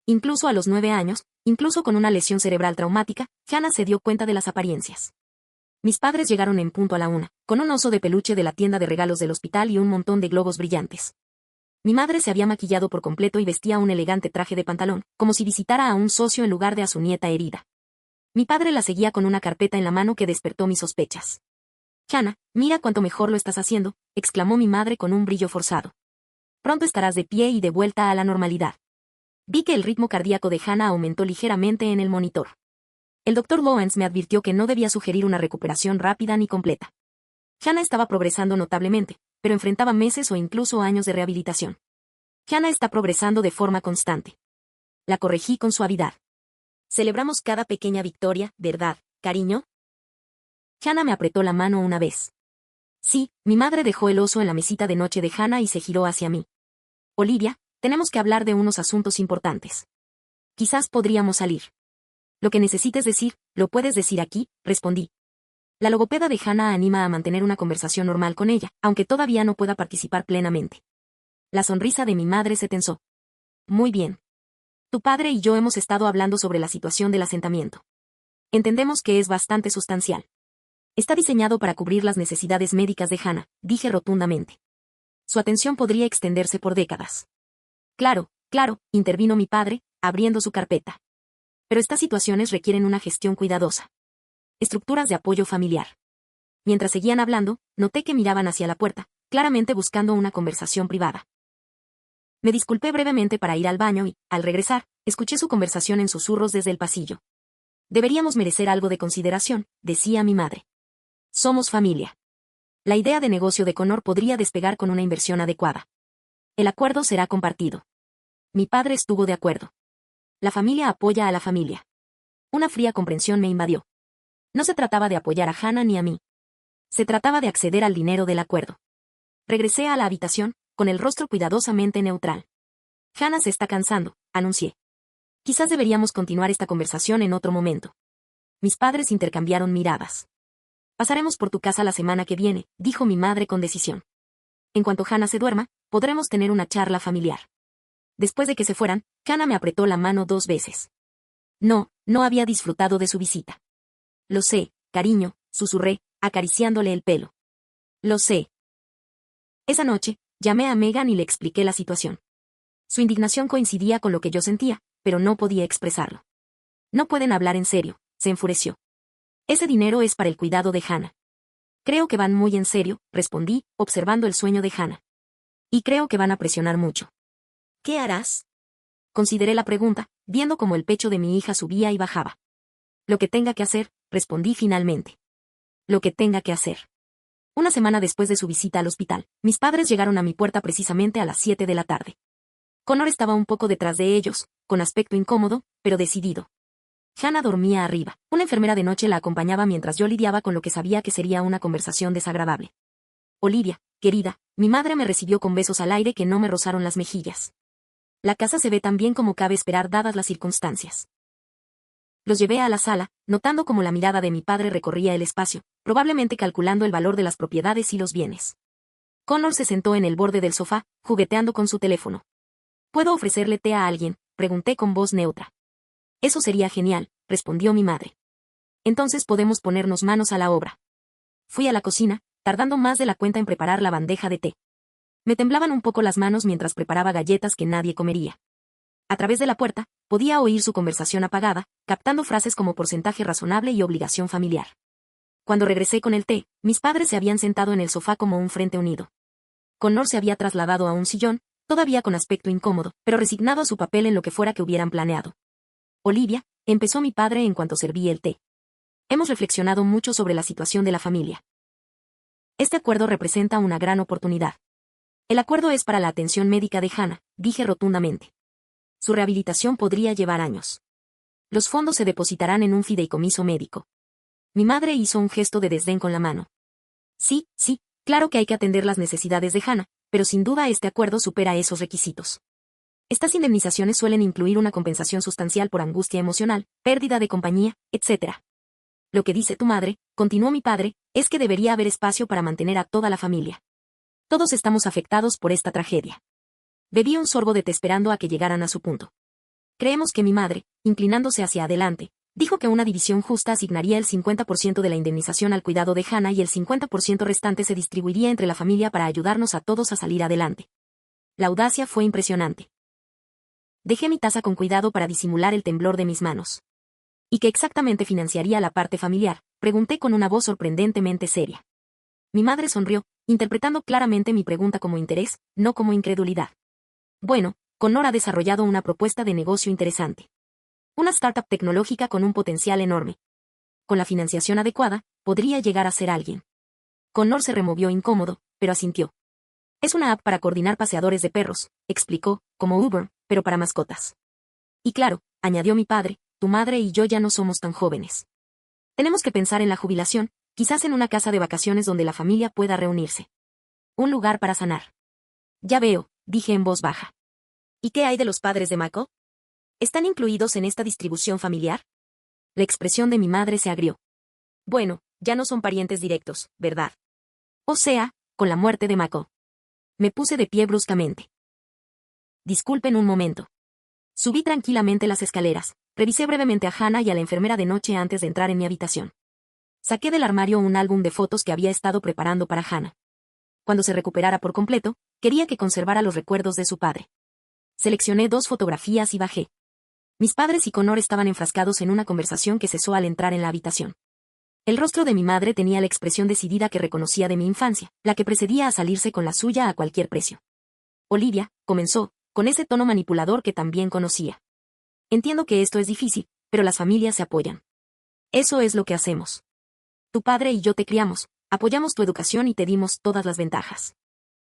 Incluso a los 9 años, incluso con una lesión cerebral traumática, Hannah se dio cuenta de las apariencias. Mis padres llegaron en punto a la 1, con un oso de peluche de la tienda de regalos del hospital y un montón de globos brillantes. Mi madre se había maquillado por completo y vestía un elegante traje de pantalón, como si visitara a un socio en lugar de a su nieta herida. Mi padre la seguía con una carpeta en la mano que despertó mis sospechas. Hannah, mira cuánto mejor lo estás haciendo, exclamó mi madre con un brillo forzado. Pronto estarás de pie y de vuelta a la normalidad. Vi que el ritmo cardíaco de Hannah aumentó ligeramente en el monitor. El doctor Lawrence me advirtió que no debía sugerir una recuperación rápida ni completa. Hannah estaba progresando notablemente, pero enfrentaba meses o incluso años de rehabilitación. Hannah está progresando de forma constante. La corregí con suavidad. Celebramos cada pequeña victoria, ¿verdad, cariño? Hannah me apretó la mano una vez. Sí, mi madre dejó el oso en la mesita de noche de Hannah y se giró hacia mí. Olivia, tenemos que hablar de unos asuntos importantes. Quizás podríamos salir. Lo que necesites decir, lo puedes decir aquí, respondí. La logopeda de Hannah anima a mantener una conversación normal con ella, aunque todavía no pueda participar plenamente. La sonrisa de mi madre se tensó. Muy bien. Tu padre y yo hemos estado hablando sobre la situación del asentamiento. Entendemos que es bastante sustancial. Está diseñado para cubrir las necesidades médicas de Hannah, dije rotundamente. Su atención podría extenderse por décadas. Claro, intervino mi padre, abriendo su carpeta. Pero estas situaciones requieren una gestión cuidadosa. Estructuras de apoyo familiar. Mientras seguían hablando, noté que miraban hacia la puerta, claramente buscando una conversación privada. Me disculpé brevemente para ir al baño y, al regresar, escuché su conversación en susurros desde el pasillo. Deberíamos merecer algo de consideración, decía mi madre. Somos familia. La idea de negocio de Connor podría despegar con una inversión adecuada. El acuerdo será compartido. Mi padre estuvo de acuerdo. La familia apoya a la familia. Una fría comprensión me invadió. No se trataba de apoyar a Hannah ni a mí. Se trataba de acceder al dinero del acuerdo. Regresé a la habitación, con el rostro cuidadosamente neutral. Hannah se está cansando, anuncié. Quizás deberíamos continuar esta conversación en otro momento. Mis padres intercambiaron miradas. Pasaremos por tu casa la semana que viene, dijo mi madre con decisión. En cuanto Hannah se duerma, podremos tener una charla familiar. Después de que se fueran, Hannah me apretó la mano 2 veces. No había disfrutado de su visita. Lo sé, cariño, susurré, acariciándole el pelo. Lo sé. Esa noche, llamé a Megan y le expliqué la situación. Su indignación coincidía con lo que yo sentía, pero no podía expresarlo. No pueden hablar en serio, se enfureció. Ese dinero es para el cuidado de Hannah. Creo que van muy en serio, respondí, observando el sueño de Hannah. Y creo que van a presionar mucho. ¿Qué harás? Consideré la pregunta, viendo cómo el pecho de mi hija subía y bajaba. Lo que tenga que hacer, respondí finalmente. Lo que tenga que hacer. Una semana después de su visita al hospital, mis padres llegaron a mi puerta precisamente a las 7 de la tarde. Connor estaba un poco detrás de ellos, con aspecto incómodo, pero decidido. Hannah dormía arriba. Una enfermera de noche la acompañaba mientras yo lidiaba con lo que sabía que sería una conversación desagradable. Olivia, querida, mi madre me recibió con besos al aire que no me rozaron las mejillas. La casa se ve tan bien como cabe esperar dadas las circunstancias. Los llevé a la sala, notando cómo la mirada de mi padre recorría el espacio, probablemente calculando el valor de las propiedades y los bienes. Connor se sentó en el borde del sofá, jugueteando con su teléfono. ¿Puedo ofrecerle té a alguien?, pregunté con voz neutra. Eso sería genial, respondió mi madre. Entonces podemos ponernos manos a la obra. Fui a la cocina, tardando más de la cuenta en preparar la bandeja de té. Me temblaban un poco las manos mientras preparaba galletas que nadie comería. A través de la puerta, podía oír su conversación apagada, captando frases como porcentaje razonable y obligación familiar. Cuando regresé con el té, mis padres se habían sentado en el sofá como un frente unido. Connor se había trasladado a un sillón, todavía con aspecto incómodo, pero resignado a su papel en lo que fuera que hubieran planeado. Olivia, empezó mi padre en cuanto serví el té. Hemos reflexionado mucho sobre la situación de la familia. Este acuerdo representa una gran oportunidad. El acuerdo es para la atención médica de Hannah, dije rotundamente. Su rehabilitación podría llevar años. Los fondos se depositarán en un fideicomiso médico. Mi madre hizo un gesto de desdén con la mano. Sí, claro que hay que atender las necesidades de Hannah, pero sin duda este acuerdo supera esos requisitos. Estas indemnizaciones suelen incluir una compensación sustancial por angustia emocional, pérdida de compañía, etc. Lo que dice tu madre, continuó mi padre, es que debería haber espacio para mantener a toda la familia. Todos estamos afectados por esta tragedia. Bebí un sorbo de té esperando a que llegaran a su punto. Creemos que mi madre, inclinándose hacia adelante, dijo que una división justa asignaría el 50% de la indemnización al cuidado de Hannah y el 50% restante se distribuiría entre la familia para ayudarnos a todos a salir adelante. La audacia fue impresionante. Dejé mi taza con cuidado para disimular el temblor de mis manos. ¿Y qué exactamente financiaría la parte familiar?, pregunté con una voz sorprendentemente seria. Mi madre sonrió, interpretando claramente mi pregunta como interés, no como incredulidad. Bueno, Connor ha desarrollado una propuesta de negocio interesante. Una startup tecnológica con un potencial enorme. Con la financiación adecuada, podría llegar a ser alguien. Connor se removió incómodo, pero asintió. Es una app para coordinar paseadores de perros, explicó, como Uber, pero para mascotas. Y claro, añadió mi padre, tu madre y yo ya no somos tan jóvenes. Tenemos que pensar en la jubilación, quizás en una casa de vacaciones donde la familia pueda reunirse. Un lugar para sanar. Ya veo, dije en voz baja. ¿Y qué hay de los padres de Mako? ¿Están incluidos en esta distribución familiar? La expresión de mi madre se agrió. Bueno, ya no son parientes directos, ¿verdad? O sea, con la muerte de Mako. Me puse de pie bruscamente. Disculpen un momento. Subí tranquilamente las escaleras, revisé brevemente a Hannah y a la enfermera de noche antes de entrar en mi habitación. Saqué del armario un álbum de fotos que había estado preparando para Hannah. Cuando se recuperara por completo, quería que conservara los recuerdos de su padre. Seleccioné 2 fotografías y bajé. Mis padres y Connor estaban enfrascados en una conversación que cesó al entrar en la habitación. El rostro de mi madre tenía la expresión decidida que reconocía de mi infancia, la que precedía a salirse con la suya a cualquier precio. Olivia, comenzó, con ese tono manipulador que también conocía. Entiendo que esto es difícil, pero las familias se apoyan. Eso es lo que hacemos. Tu padre y yo te criamos, apoyamos tu educación y te dimos todas las ventajas.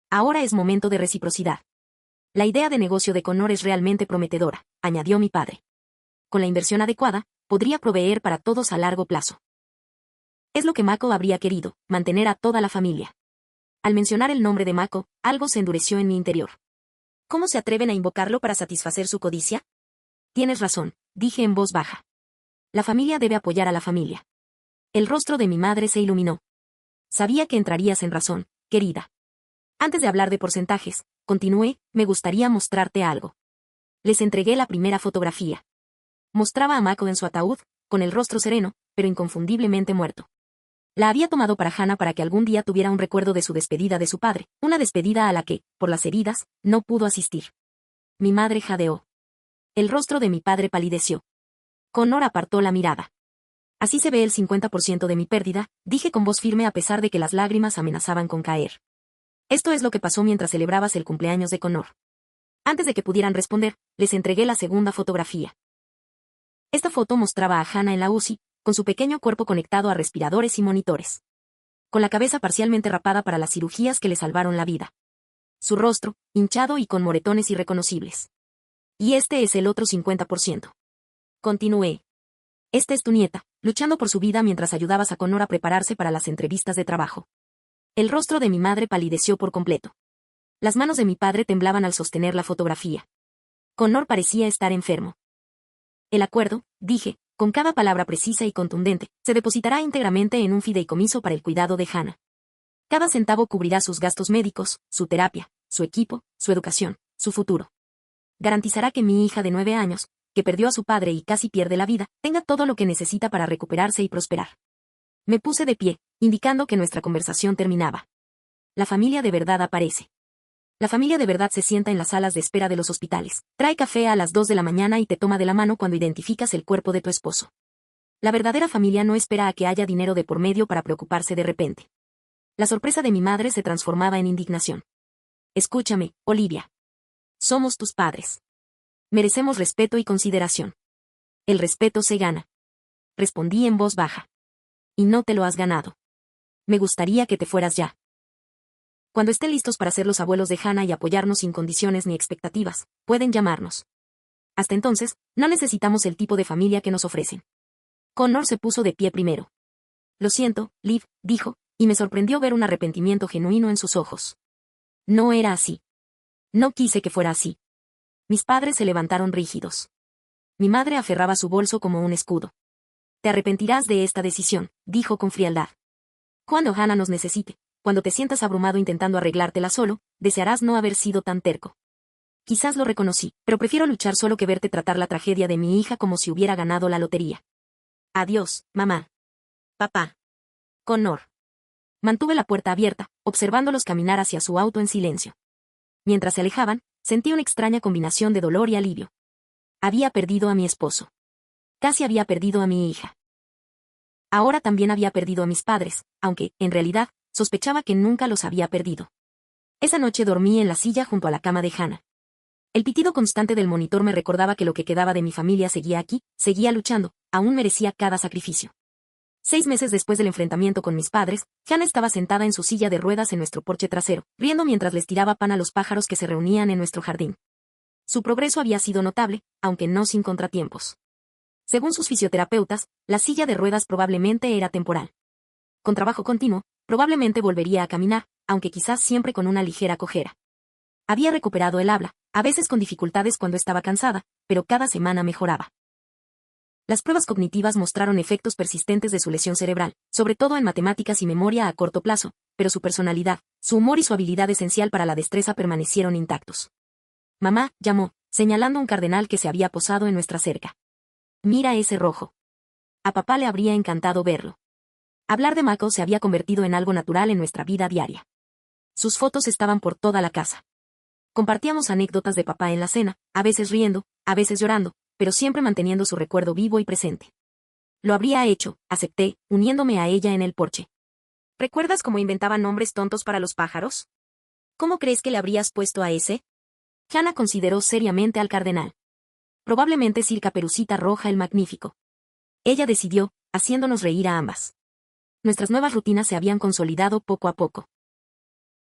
Ahora es momento de reciprocidad. La idea de negocio de Connor es realmente prometedora, añadió mi padre. Con la inversión adecuada, podría proveer para todos a largo plazo. Es lo que Mako habría querido, mantener a toda la familia. Al mencionar el nombre de Mako, algo se endureció en mi interior. ¿Cómo se atreven a invocarlo para satisfacer su codicia? Tienes razón, dije en voz baja. La familia debe apoyar a la familia. El rostro de mi madre se iluminó. Sabía que entrarías en razón, querida. Antes de hablar de porcentajes, continué, me gustaría mostrarte algo. Les entregué la primera fotografía. Mostraba a Mako en su ataúd, con el rostro sereno, pero inconfundiblemente muerto. La había tomado para Hannah para que algún día tuviera un recuerdo de su despedida de su padre, una despedida a la que, por las heridas, no pudo asistir. Mi madre jadeó. El rostro de mi padre palideció. Connor apartó la mirada. Así se ve el 50% de mi pérdida, dije con voz firme a pesar de que las lágrimas amenazaban con caer. Esto es lo que pasó mientras celebrabas el cumpleaños de Connor. Antes de que pudieran responder, les entregué la segunda fotografía. Esta foto mostraba a Hannah en la UCI, con su pequeño cuerpo conectado a respiradores y monitores. Con la cabeza parcialmente rapada para las cirugías que le salvaron la vida. Su rostro, hinchado y con moretones irreconocibles. Y este es el otro 50%. Continué. Esta es tu nieta, luchando por su vida mientras ayudabas a Connor a prepararse para las entrevistas de trabajo. El rostro de mi madre palideció por completo. Las manos de mi padre temblaban al sostener la fotografía. Connor parecía estar enfermo. El acuerdo, dije, con cada palabra precisa y contundente, se depositará íntegramente en un fideicomiso para el cuidado de Hannah. Cada centavo cubrirá sus gastos médicos, su terapia, su equipo, su educación, su futuro. Garantizará que mi hija de 9 años, que perdió a su padre y casi pierde la vida, tenga todo lo que necesita para recuperarse y prosperar. Me puse de pie, indicando que nuestra conversación terminaba. La familia de verdad aparece. La familia de verdad se sienta en las salas de espera de los hospitales, trae café a las 2 de la mañana y te toma de la mano cuando identificas el cuerpo de tu esposo. La verdadera familia no espera a que haya dinero de por medio para preocuparse de repente. La sorpresa de mi madre se transformaba en indignación. Escúchame, Olivia. Somos tus padres. Merecemos respeto y consideración. El respeto se gana. Respondí en voz baja. Y no te lo has ganado. Me gustaría que te fueras ya. Cuando estén listos para ser los abuelos de Hannah y apoyarnos sin condiciones ni expectativas, pueden llamarnos. Hasta entonces, no necesitamos el tipo de familia que nos ofrecen. Connor se puso de pie primero. Lo siento, Liv, dijo, y me sorprendió ver un arrepentimiento genuino en sus ojos. No era así. No quise que fuera así. Mis padres se levantaron rígidos. Mi madre aferraba su bolso como un escudo. Te arrepentirás de esta decisión, dijo con frialdad. Cuando Hannah nos necesite, cuando te sientas abrumado intentando arreglártela solo, desearás no haber sido tan terco. Quizás lo reconocí, pero prefiero luchar solo que verte tratar la tragedia de mi hija como si hubiera ganado la lotería. Adiós, mamá. Papá. Connor. Mantuve la puerta abierta, observándolos caminar hacia su auto en silencio. Mientras se alejaban, sentí una extraña combinación de dolor y alivio. Había perdido a mi esposo. Casi había perdido a mi hija. Ahora también había perdido a mis padres, aunque, en realidad, sospechaba que nunca los había perdido. Esa noche dormí en la silla junto a la cama de Hannah. El pitido constante del monitor me recordaba que lo que quedaba de mi familia seguía aquí, seguía luchando, aún merecía cada sacrificio. 6 meses después del enfrentamiento con mis padres, Hannah estaba sentada en su silla de ruedas en nuestro porche trasero, riendo mientras les tiraba pan a los pájaros que se reunían en nuestro jardín. Su progreso había sido notable, aunque no sin contratiempos. Según sus fisioterapeutas, la silla de ruedas probablemente era temporal. Con trabajo continuo, probablemente volvería a caminar, aunque quizás siempre con una ligera cojera. Había recuperado el habla, a veces con dificultades cuando estaba cansada, pero cada semana mejoraba. Las pruebas cognitivas mostraron efectos persistentes de su lesión cerebral, sobre todo en matemáticas y memoria a corto plazo, pero su personalidad, su humor y su habilidad esencial para la destreza permanecieron intactos. Mamá, llamó, señalando un cardenal que se había posado en nuestra cerca. Mira ese rojo. A papá le habría encantado verlo. Hablar de Mako se había convertido en algo natural en nuestra vida diaria. Sus fotos estaban por toda la casa. Compartíamos anécdotas de papá en la cena, a veces riendo, a veces llorando, pero siempre manteniendo su recuerdo vivo y presente. Lo habría hecho, acepté, uniéndome a ella en el porche. ¿Recuerdas cómo inventaban nombres tontos para los pájaros? ¿Cómo crees que le habrías puesto a ese? Hannah consideró seriamente al cardenal. Probablemente Sir Caperucita Roja el Magnífico. Ella decidió, haciéndonos reír a ambas. Nuestras nuevas rutinas se habían consolidado poco a poco.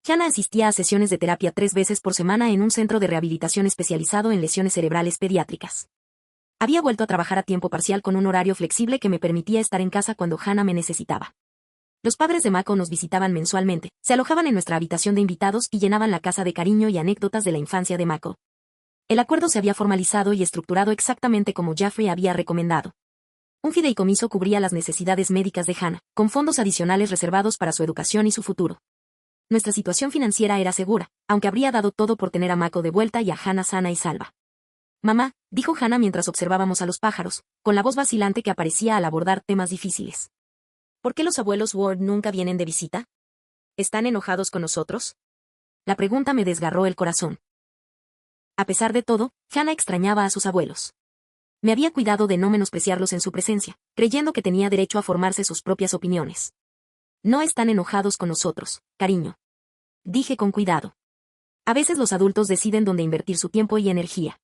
Hannah asistía a sesiones de terapia 3 veces por semana en un centro de rehabilitación especializado en lesiones cerebrales pediátricas. Había vuelto a trabajar a tiempo parcial con un horario flexible que me permitía estar en casa cuando Hannah me necesitaba. Los padres de Mako nos visitaban mensualmente, se alojaban en nuestra habitación de invitados y llenaban la casa de cariño y anécdotas de la infancia de Mako. El acuerdo se había formalizado y estructurado exactamente como Jeffrey había recomendado. Un fideicomiso cubría las necesidades médicas de Hannah, con fondos adicionales reservados para su educación y su futuro. Nuestra situación financiera era segura, aunque habría dado todo por tener a Mako de vuelta y a Hannah sana y salva. Mamá, dijo Hannah mientras observábamos a los pájaros, con la voz vacilante que aparecía al abordar temas difíciles. ¿Por qué los abuelos Ward nunca vienen de visita? ¿Están enojados con nosotros? La pregunta me desgarró el corazón. A pesar de todo, Hannah extrañaba a sus abuelos. Me había cuidado de no menospreciarlos en su presencia, creyendo que tenía derecho a formarse sus propias opiniones. No están enojados con nosotros, cariño. Dije con cuidado. A veces los adultos deciden dónde invertir su tiempo y energía.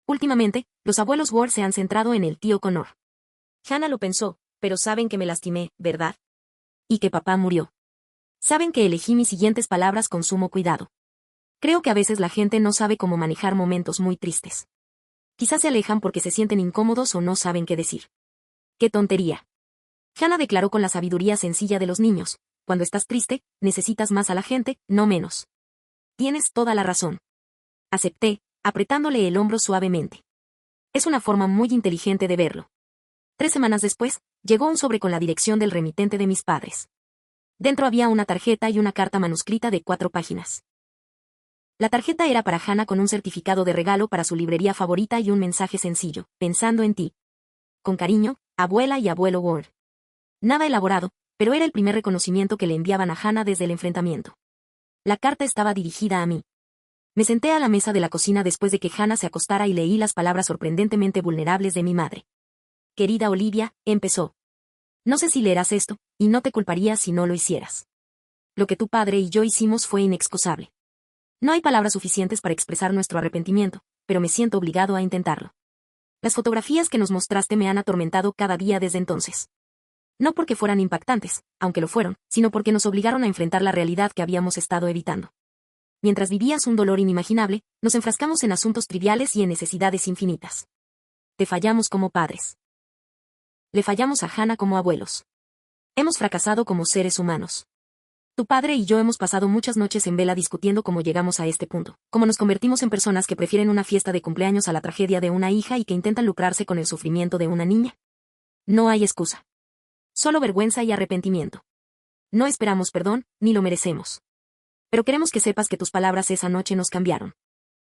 Últimamente, los abuelos Ward se han centrado en el tío Connor. Hannah lo pensó, pero saben que me lastimé, ¿verdad? Y que papá murió. Saben que elegí mis siguientes palabras con sumo cuidado. Creo que a veces la gente no sabe cómo manejar momentos muy tristes. Quizás se alejan porque se sienten incómodos o no saben qué decir. ¡Qué tontería! Hannah declaró con la sabiduría sencilla de los niños. Cuando estás triste, necesitas más a la gente, no menos. Tienes toda la razón. Acepté, apretándole el hombro suavemente. Es una forma muy inteligente de verlo. 3 semanas después, llegó un sobre con la dirección del remitente de mis padres. Dentro había una tarjeta y una carta manuscrita de 4 páginas. La tarjeta era para Hannah con un certificado de regalo para su librería favorita y un mensaje sencillo: pensando en ti. Con cariño, abuela y abuelo Ward. Nada elaborado, pero era el primer reconocimiento que le enviaban a Hannah desde el enfrentamiento. La carta estaba dirigida a mí. Me senté a la mesa de la cocina después de que Hannah se acostara y leí las palabras sorprendentemente vulnerables de mi madre. Querida Olivia, empezó. No sé si leerás esto, y no te culparía si no lo hicieras. Lo que tu padre y yo hicimos fue inexcusable. No hay palabras suficientes para expresar nuestro arrepentimiento, pero me siento obligado a intentarlo. Las fotografías que nos mostraste me han atormentado cada día desde entonces. No porque fueran impactantes, aunque lo fueron, sino porque nos obligaron a enfrentar la realidad que habíamos estado evitando. Mientras vivías un dolor inimaginable, nos enfrascamos en asuntos triviales y en necesidades infinitas. Te fallamos como padres. Le fallamos a Hannah como abuelos. Hemos fracasado como seres humanos. Tu padre y yo hemos pasado muchas noches en vela discutiendo cómo llegamos a este punto, cómo nos convertimos en personas que prefieren una fiesta de cumpleaños a la tragedia de una hija y que intentan lucrarse con el sufrimiento de una niña. No hay excusa. Solo vergüenza y arrepentimiento. No esperamos perdón, ni lo merecemos. Pero queremos que sepas que tus palabras esa noche nos cambiaron.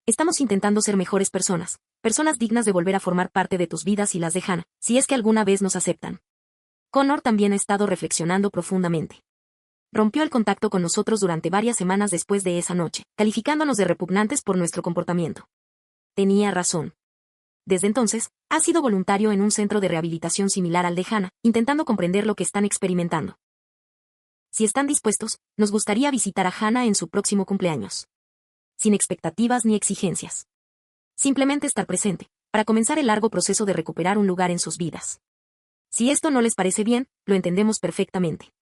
Estamos intentando ser mejores personas, personas dignas de volver a formar parte de tus vidas y las de Hannah, si es que alguna vez nos aceptan. Connor también ha estado reflexionando profundamente. Rompió el contacto con nosotros durante varias semanas después de esa noche, calificándonos de repugnantes por nuestro comportamiento. Tenía razón. Desde entonces, ha sido voluntario en un centro de rehabilitación similar al de Hannah, intentando comprender lo que están experimentando. Si están dispuestos, nos gustaría visitar a Hannah en su próximo cumpleaños. Sin expectativas ni exigencias. Simplemente estar presente, para comenzar el largo proceso de recuperar un lugar en sus vidas. Si esto no les parece bien, lo entendemos perfectamente.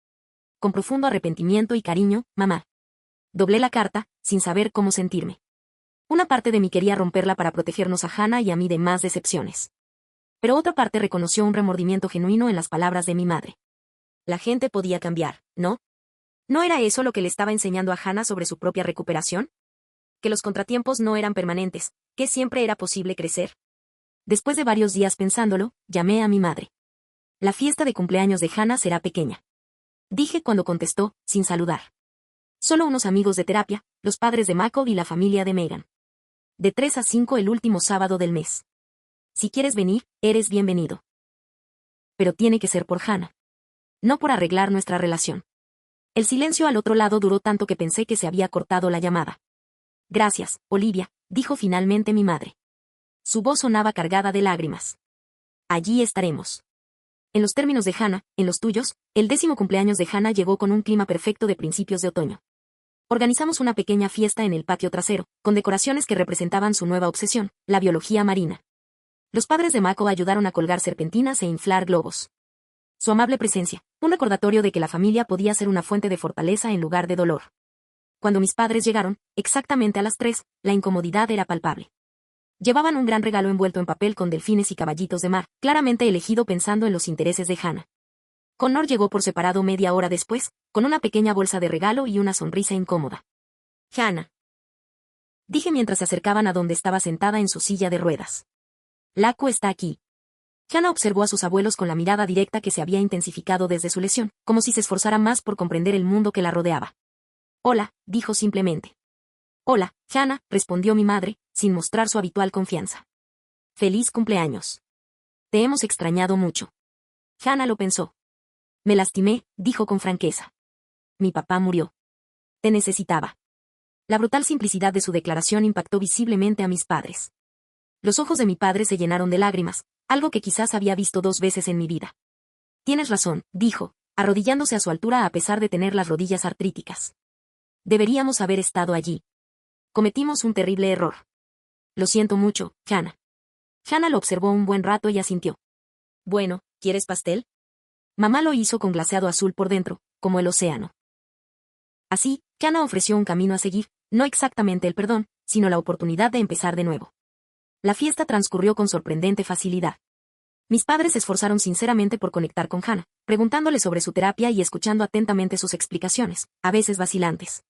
Con profundo arrepentimiento y cariño, mamá. Doblé la carta, sin saber cómo sentirme. Una parte de mí quería romperla para protegernos a Hannah y a mí de más decepciones. Pero otra parte reconoció un remordimiento genuino en las palabras de mi madre. La gente podía cambiar, ¿no? ¿No era eso lo que le estaba enseñando a Hannah sobre su propia recuperación? Que los contratiempos no eran permanentes, que siempre era posible crecer. Después de varios días pensándolo, llamé a mi madre. La fiesta de cumpleaños de Hannah será pequeña. Dije cuando contestó, sin saludar. Solo unos amigos de terapia, los padres de Mako y la familia de Megan. De 3 a 5 el último sábado del mes. Si quieres venir, eres bienvenido. Pero tiene que ser por Hannah. No por arreglar nuestra relación. El silencio al otro lado duró tanto que pensé que se había cortado la llamada. Gracias, Olivia, dijo finalmente mi madre. Su voz sonaba cargada de lágrimas. Allí estaremos. En los términos de Hannah, en los tuyos, el 10º cumpleaños de Hannah llegó con un clima perfecto de principios de otoño. Organizamos una pequeña fiesta en el patio trasero, con decoraciones que representaban su nueva obsesión, la biología marina. Los padres de Mako ayudaron a colgar serpentinas e inflar globos. Su amable presencia, un recordatorio de que la familia podía ser una fuente de fortaleza en lugar de dolor. Cuando mis padres llegaron, exactamente a las 3, la incomodidad era palpable. Llevaban un gran regalo envuelto en papel con delfines y caballitos de mar, claramente elegido pensando en los intereses de Hannah. Connor llegó por separado media hora después, con una pequeña bolsa de regalo y una sonrisa incómoda. Hannah. Dije mientras se acercaban a donde estaba sentada en su silla de ruedas. Laco está aquí. Hannah observó a sus abuelos con la mirada directa que se había intensificado desde su lesión, como si se esforzara más por comprender el mundo que la rodeaba. Hola, dijo simplemente. Hola, Hannah, respondió mi madre, sin mostrar su habitual confianza. Feliz cumpleaños. Te hemos extrañado mucho. Hannah lo pensó. Me lastimé, dijo con franqueza. Mi papá murió. Te necesitaba. La brutal simplicidad de su declaración impactó visiblemente a mis padres. Los ojos de mi padre se llenaron de lágrimas, algo que quizás había visto 2 veces en mi vida. Tienes razón, dijo, arrodillándose a su altura a pesar de tener las rodillas artríticas. Deberíamos haber estado allí. Cometimos un terrible error. Lo siento mucho, Hannah. Hannah lo observó un buen rato y asintió. Bueno, ¿quieres pastel? Mamá lo hizo con glaseado azul por dentro, como el océano. Así, Hannah ofreció un camino a seguir, no exactamente el perdón, sino la oportunidad de empezar de nuevo. La fiesta transcurrió con sorprendente facilidad. Mis padres se esforzaron sinceramente por conectar con Hannah, preguntándole sobre su terapia y escuchando atentamente sus explicaciones, a veces vacilantes.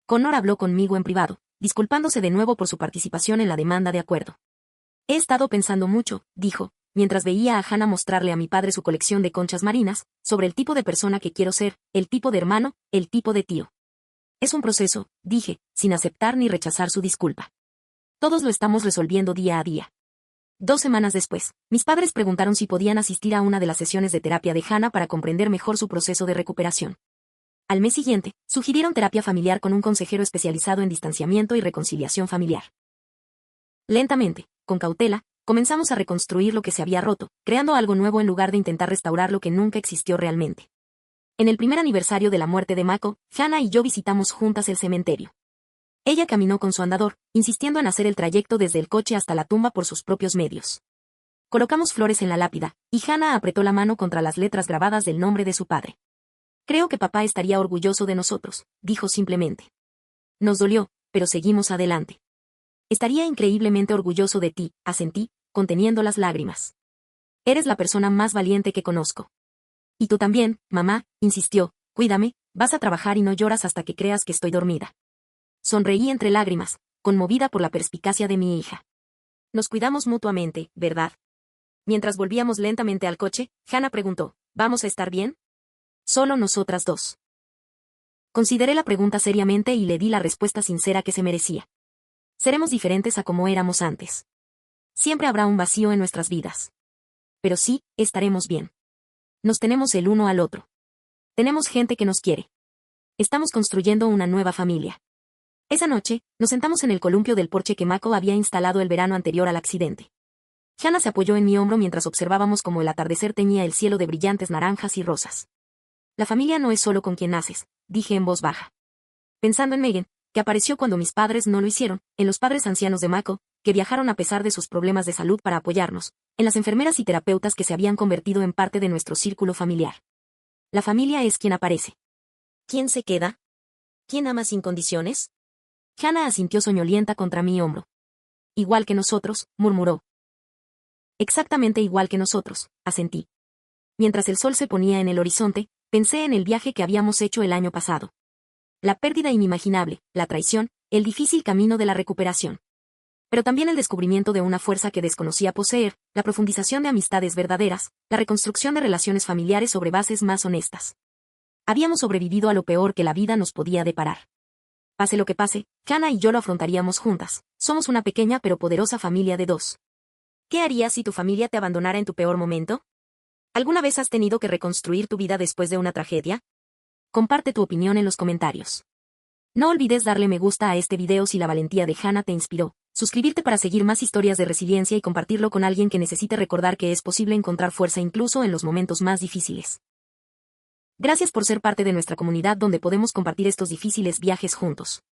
Connor habló conmigo en privado, disculpándose de nuevo por su participación en la demanda de acuerdo. He estado pensando mucho, dijo, mientras veía a Hannah mostrarle a mi padre su colección de conchas marinas, sobre el tipo de persona que quiero ser, el tipo de hermano, el tipo de tío. Es un proceso, dije, sin aceptar ni rechazar su disculpa. Todos lo estamos resolviendo día a día. 2 semanas después, mis padres preguntaron si podían asistir a una de las sesiones de terapia de Hannah para comprender mejor su proceso de recuperación. Al mes siguiente, sugirieron terapia familiar con un consejero especializado en distanciamiento y reconciliación familiar. Lentamente, con cautela, comenzamos a reconstruir lo que se había roto, creando algo nuevo en lugar de intentar restaurar lo que nunca existió realmente. En el primer aniversario de la muerte de Mako, Hannah y yo visitamos juntas el cementerio. Ella caminó con su andador, insistiendo en hacer el trayecto desde el coche hasta la tumba por sus propios medios. Colocamos flores en la lápida, y Hannah apretó la mano contra las letras grabadas del nombre de su padre. Creo que papá estaría orgulloso de nosotros, dijo simplemente. Nos dolió, pero seguimos adelante. Estaría increíblemente orgulloso de ti, asentí, conteniendo las lágrimas. Eres la persona más valiente que conozco. Y tú también, mamá, insistió, cuídame, vas a trabajar y no lloras hasta que creas que estoy dormida. Sonreí entre lágrimas, conmovida por la perspicacia de mi hija. Nos cuidamos mutuamente, ¿verdad? Mientras volvíamos lentamente al coche, Hannah preguntó, ¿vamos a estar bien? Solo nosotras dos. Consideré la pregunta seriamente y le di la respuesta sincera que se merecía. Seremos diferentes a como éramos antes. Siempre habrá un vacío en nuestras vidas. Pero sí, estaremos bien. Nos tenemos el uno al otro. Tenemos gente que nos quiere. Estamos construyendo una nueva familia. Esa noche, nos sentamos en el columpio del porche que Mako había instalado el verano anterior al accidente. Hannah se apoyó en mi hombro mientras observábamos cómo el atardecer teñía el cielo de brillantes naranjas y rosas. La familia no es solo con quien naces, dije en voz baja. Pensando en Megan, que apareció cuando mis padres no lo hicieron, en los padres ancianos de Mako, que viajaron a pesar de sus problemas de salud para apoyarnos, en las enfermeras y terapeutas que se habían convertido en parte de nuestro círculo familiar. La familia es quien aparece. ¿Quién se queda? ¿Quién ama sin condiciones? Hannah asintió soñolienta contra mi hombro. Igual que nosotros, murmuró. Exactamente igual que nosotros, asentí. Mientras el sol se ponía en el horizonte, pensé en el viaje que habíamos hecho el año pasado. La pérdida inimaginable, la traición, el difícil camino de la recuperación. Pero también el descubrimiento de una fuerza que desconocía poseer, la profundización de amistades verdaderas, la reconstrucción de relaciones familiares sobre bases más honestas. Habíamos sobrevivido a lo peor que la vida nos podía deparar. Pase lo que pase, Hannah y yo lo afrontaríamos juntas. Somos una pequeña pero poderosa familia de 2. ¿Qué harías si tu familia te abandonara en tu peor momento? ¿Alguna vez has tenido que reconstruir tu vida después de una tragedia? Comparte tu opinión en los comentarios. No olvides darle me gusta a este video si la valentía de Hannah te inspiró, suscribirte para seguir más historias de resiliencia y compartirlo con alguien que necesite recordar que es posible encontrar fuerza incluso en los momentos más difíciles. Gracias por ser parte de nuestra comunidad donde podemos compartir estos difíciles viajes juntos.